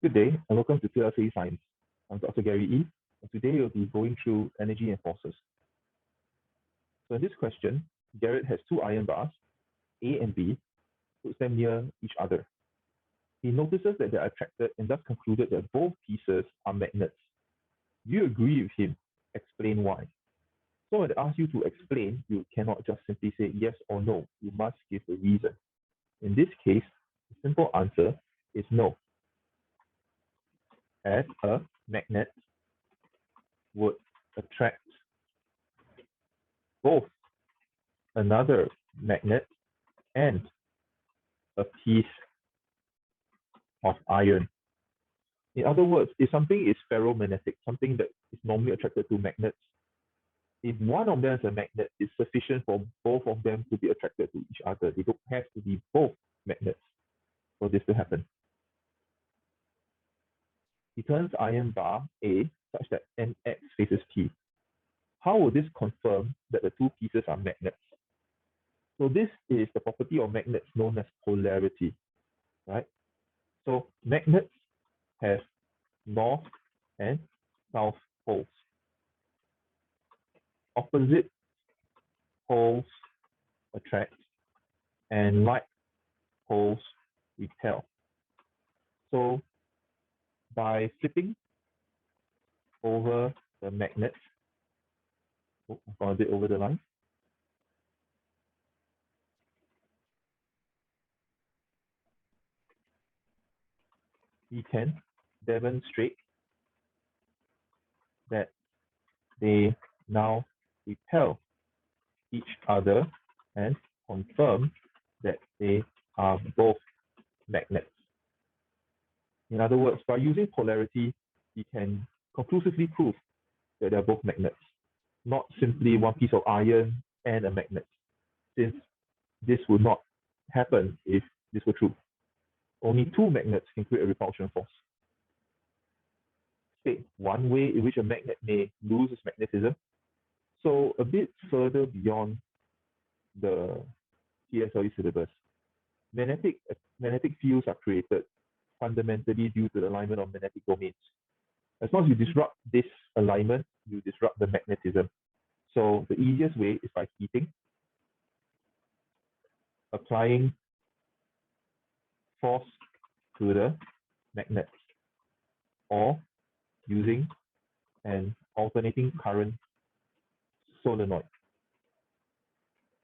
Good day and welcome to KRTC Science. I'm Dr. Gary E. And today we'll be going through energy and forces. So in this question, Garrett has two iron bars, A and B, puts them near each other. He notices that they are attracted and thus concluded that both pieces are magnets. Do you agree with him? Explain why. So when they ask you to explain, you cannot just simply say yes or no. You must give a reason. In this case, the simple answer is no. As a magnet would attract both another magnet and a piece of iron. In other words, if something is ferromagnetic, something that is normally attracted to magnets, if one of them is a magnet, it's sufficient for both of them to be attracted to each other. They don't have to be both magnets for this to happen. He turns iron bar A such that NX faces P. How will this confirm that the two pieces are magnets? So this is the property of magnets known as polarity, right? So magnets have north and south poles. Opposite poles attract and like poles repel. So by flipping over the magnet, I've gone a bit over the line. We can demonstrate that they now repel each other and confirm that they are both magnets. In other words, by using polarity, we can conclusively prove that they are both magnets, not simply one piece of iron and a magnet, since this would not happen if this were true. Only two magnets can create a repulsion force. State one way in which a magnet may lose its magnetism. So a bit further beyond the PSLE syllabus, magnetic fields are created fundamentally due to the alignment of magnetic domains. As long as you disrupt this alignment, you disrupt the magnetism. So the easiest way is by heating, applying force to the magnet, or using an alternating current solenoid.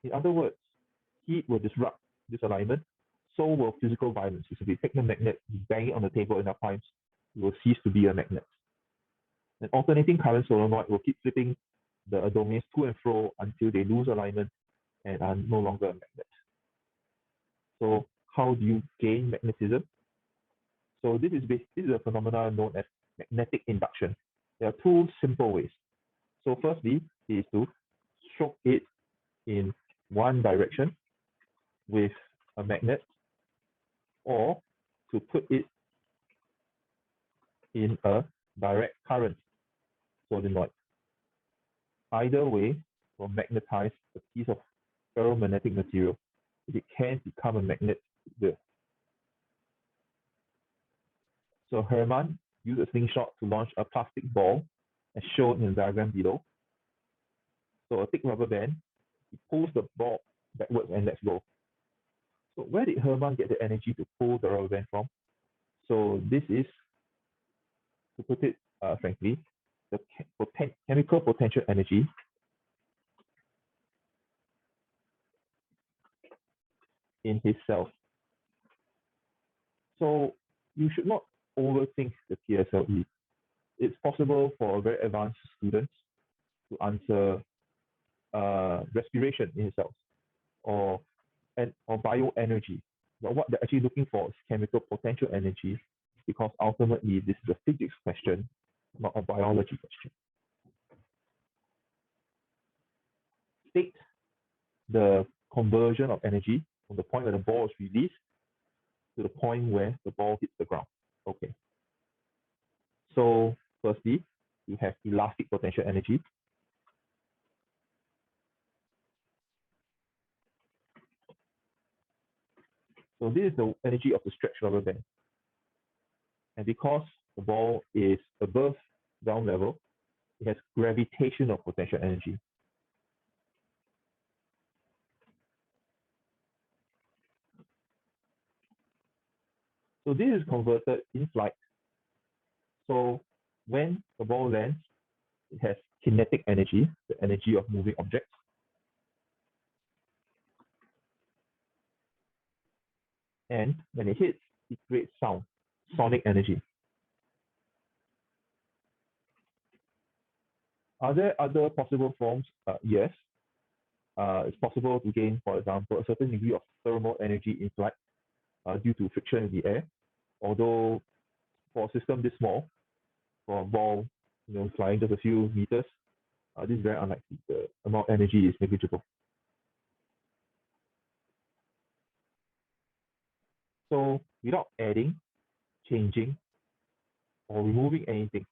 In other words, heat will disrupt this alignment, so will physical violence. So if you take the magnet, you bang it on the table enough times, it will cease to be a magnet. An alternating current solenoid will keep flipping the domains to and fro until they lose alignment and are no longer a magnet. So how do you gain magnetism? So this is a phenomenon known as magnetic induction. There are two simple ways. So firstly is to stroke it in one direction with a magnet, or to put it in a direct current solenoid. Either way will magnetize a piece of ferromagnetic material. It can become a magnet there. So Hermann used a slingshot to launch a plastic ball as shown in the diagram below. So a thick rubber band, he pulls the ball backwards and lets go. So where did Hermann get the energy to pull the rubber band from? So this is, to put it frankly, the chemical potential energy in his cells. So you should not overthink the PSLE. It's possible for a very advanced student to answer respiration in his cells or bioenergy. But what they're actually looking for is chemical potential energy, because ultimately this is a physics question, not a biology question. State the conversion of energy from the point where the ball is released to the point where the ball hits the ground. Okay. So firstly, you have elastic potential energy. So this is the energy of the stretched rubber band. And because the ball is above ground level, it has gravitational potential energy. So this is converted in flight. So when the ball lands, it has kinetic energy, the energy of moving objects. And when it hits, it creates sound, sonic energy. Are there other possible forms? Yes. It's possible to gain, for example, a certain degree of thermal energy in flight due to friction in the air. Although for a system this small, for a ball, flying just a few meters, this is very unlikely. The amount of energy is negligible. So without adding, changing, or removing anything,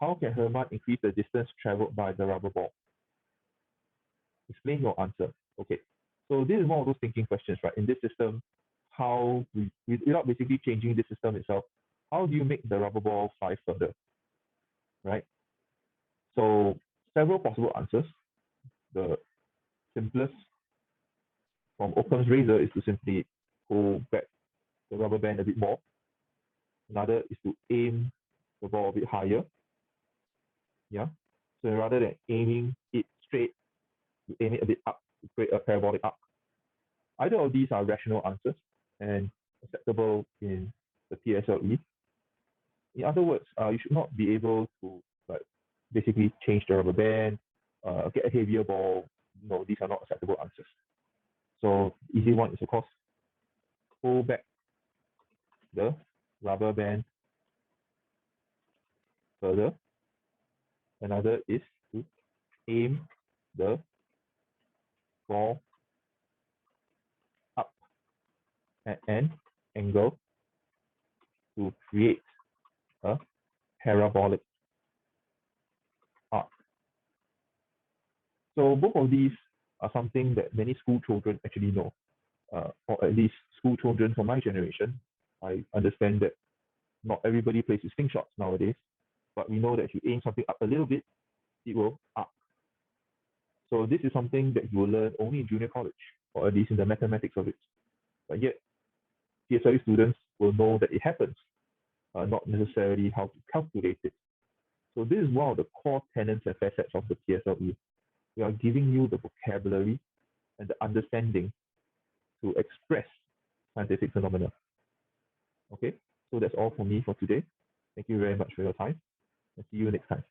how can Hermann increase the distance traveled by the rubber ball? Explain your answer. Okay. So this is one of those thinking questions, right? In this system, how without basically changing the system itself, how do you make the rubber ball fly further, right? So several possible answers. The simplest from Occam's razor is to simply pull back the rubber band a bit more. Another is to aim the ball a bit higher. Yeah. So rather than aiming it straight, you aim it a bit up to create a parabolic arc. Either of these are rational answers and acceptable in the PSLE. In other words, you should not be able to like basically change the rubber band, get a heavier ball. No, these are not acceptable answers. So easy one is of course pull back the rubber band further. Another is to aim the ball up at an angle to create a parabolic arc. So both of these are something that many school children actually know, or at least school children from my generation. I understand that not everybody plays with slingshots nowadays, but we know that if you aim something up a little bit, it will arc. So this is something that you will learn only in junior college, or at least in the mathematics of it. But yet, PSLE students will know that it happens, not necessarily how to calculate it. So this is one of the core tenets and facets of the PSLE. We are giving you the vocabulary and the understanding to express scientific phenomena. Okay, so that's all for me for today. Thank you very much for your time, and see you next time.